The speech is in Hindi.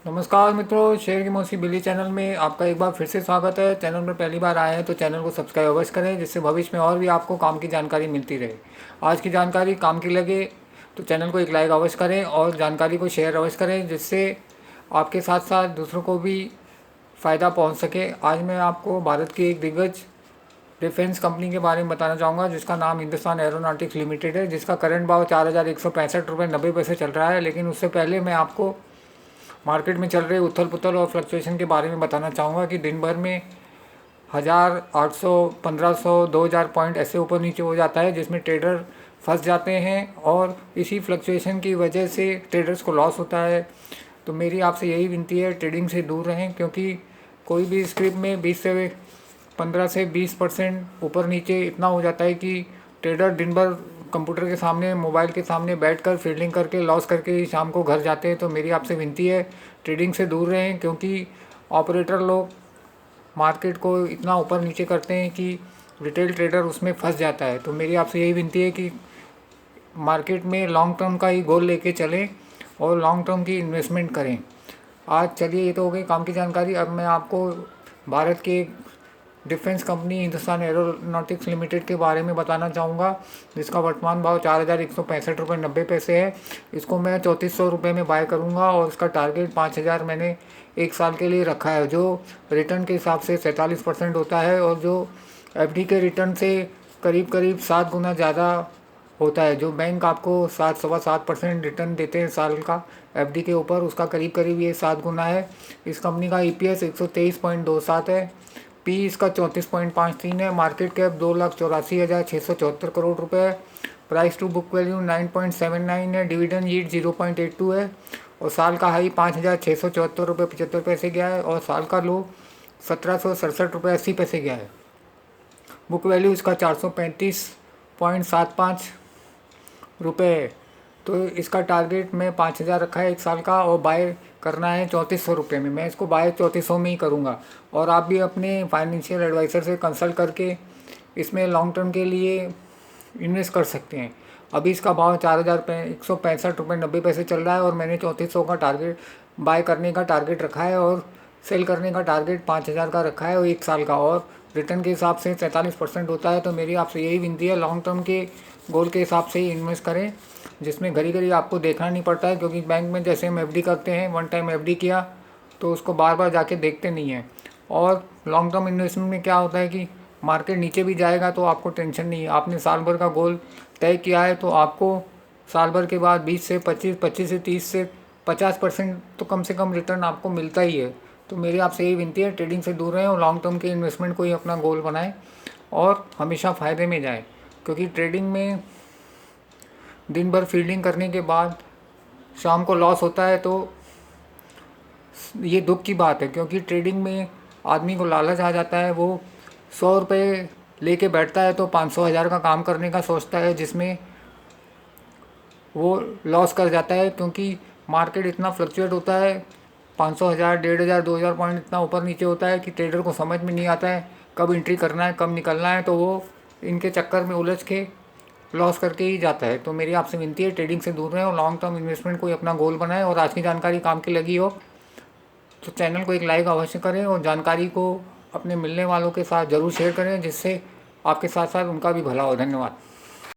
नमस्कार मित्रों, शेयर की मौसी बिल्ली चैनल में आपका एक बार फिर से स्वागत है। चैनल में पहली बार आए हैं तो चैनल को सब्सक्राइब अवश्य करें, जिससे भविष्य में और भी आपको काम की जानकारी मिलती रहे। आज की जानकारी काम की लगे तो चैनल को एक लाइक अवश्य करें और जानकारी को शेयर अवश्य करें, जिससे आपके साथ साथ दूसरों को भी फ़ायदा पहुँच सके। आज मैं आपको भारत की एक दिग्गज डिफेंस कंपनी के बारे में बताना चाहूँगा, जिसका नाम हिंदुस्तान एरोनॉटिक्स लिमिटेड है, जिसका करंट भाव 4,165 रुपये 90 पैसे चल रहा है। लेकिन उससे पहले मैं आपको मार्केट में चल रहे उथल पुथल और फ्लक्चुएशन के बारे में बताना चाहूँगा कि दिन भर में 1,000, 800, 1,500, 2,000 पॉइंट ऐसे ऊपर नीचे हो जाता है, जिसमें ट्रेडर फंस जाते हैं और इसी फ्लक्चुएशन की वजह से ट्रेडर्स को लॉस होता है। तो मेरी आपसे यही विनती है, ट्रेडिंग से दूर रहें, क्योंकि कोई भी स्क्रिप्ट में 15 से 20% ऊपर नीचे इतना हो जाता है कि ट्रेडर दिन भर कंप्यूटर के सामने, मोबाइल के सामने बैठकर फील्डिंग करके लॉस करके ही शाम को घर जाते हैं। तो मेरी आपसे विनती है, ट्रेडिंग से दूर रहें, क्योंकि ऑपरेटर लोग मार्केट को इतना ऊपर नीचे करते हैं कि रिटेल ट्रेडर उसमें फंस जाता है। तो मेरी आपसे यही विनती है कि मार्केट में लॉन्ग टर्म का ही गोल लेके चलें और लॉन्ग टर्म की इन्वेस्टमेंट करें। आज चलिए, ये तो हो गई काम की जानकारी। अब मैं आपको भारत के defence company Hindustan aeronautics limited के बारे में बताना चाहूँगा, जिसका वर्तमान भाव 4,165 रुपये 90 पैसे है। इसको मैं 3,400 रुपये में बाय करूँगा और इसका टारगेट 5,000 मैंने एक साल के लिए रखा है, जो रिटर्न के हिसाब से 47% होता है और जो एफडी के रिटर्न से करीब करीब 7 गुना ज़्यादा होता है। जो बैंक आपको 7 सवा 7% रिटर्न देते हैं साल का एफडी के ऊपर, उसका करीब करीब ये 7 गुना है। इस कंपनी का ईपीएस 123.27 है। पी इसका 34.53 है। मार्केट कैप 2,84,674 करोड़ रुपये है। प्राइस टू बुक वैल्यू 9.79 है। डिविडेंड यील्ड 0.82 है और साल का हाई 5,674 रुपये 75 पैसे गया है और साल का लो 1,767 रुपये 80 पैसे गया है। बुक वैल्यू इसका 435.75 रुपये है। तो इसका टारगेट मैं 5,000 रखा है एक साल का और बाय करना है 3,400 रुपये में। मैं इसको बाय 3,400 में ही करूँगा और आप भी अपने फाइनेंशियल एडवाइज़र से कंसल्ट करके इसमें लॉन्ग टर्म के लिए इन्वेस्ट कर सकते हैं। अभी इसका भाव 4,165 रुपये 90 पैसे चल रहा है और मैंने 3,400 का टारगेट बाय करने का टारगेट रखा है और सेल करने का टारगेट 5,000 का रखा है और एक साल का, और रिटर्न के हिसाब से 43% होता है। तो मेरी आपसे यही विनती है, लॉन्ग टर्म के गोल के हिसाब से ही इन्वेस्ट करें, जिसमें घड़ी घड़ी आपको देखना नहीं पड़ता है। क्योंकि बैंक में जैसे हम एफडी करते हैं, वन टाइम एफडी किया तो उसको बार बार जाके देखते नहीं हैं। और लॉन्ग टर्म इन्वेस्टमेंट में क्या होता है कि मार्केट नीचे भी जाएगा तो आपको टेंशन नहीं है। आपने साल भर का गोल तय किया है तो आपको साल भर के बाद 20 से 25, 25 से 30 से 50% तो कम से कम रिटर्न आपको मिलता ही है। तो मेरी आपसे यही विनती है, ट्रेडिंग से दूर रहें और लॉन्ग टर्म के इन्वेस्टमेंट को ही अपना गोल बनाएं और हमेशा फ़ायदे में जाएं। क्योंकि ट्रेडिंग में दिन भर फील्डिंग करने के बाद शाम को लॉस होता है तो ये दुख की बात है। क्योंकि ट्रेडिंग में आदमी को लालच आ जाता है, वो 100 रुपये लेके बैठता है तो 500 हज़ार का काम करने का सोचता है, जिसमें वो लॉस कर जाता है। क्योंकि मार्केट इतना फ्लक्चुएट होता है, 500 हज़ार, 1,500, 2,000 पॉइंट इतना ऊपर नीचे होता है कि ट्रेडर को समझ में नहीं आता है कब एंट्री करना है, कब निकलना है। तो वो इनके चक्कर में उलझ के लॉस करके ही जाता है। तो मेरी आपसे विनती है, ट्रेडिंग से दूर रहें और लॉन्ग टर्म इन्वेस्टमेंट को अपना गोल बनाएं। और आज की जानकारी काम की लगी हो तो चैनल को एक लाइक अवश्य करें और जानकारी को अपने मिलने वालों के साथ ज़रूर शेयर करें, जिससे आपके साथ साथ उनका भी भला हो। धन्यवाद।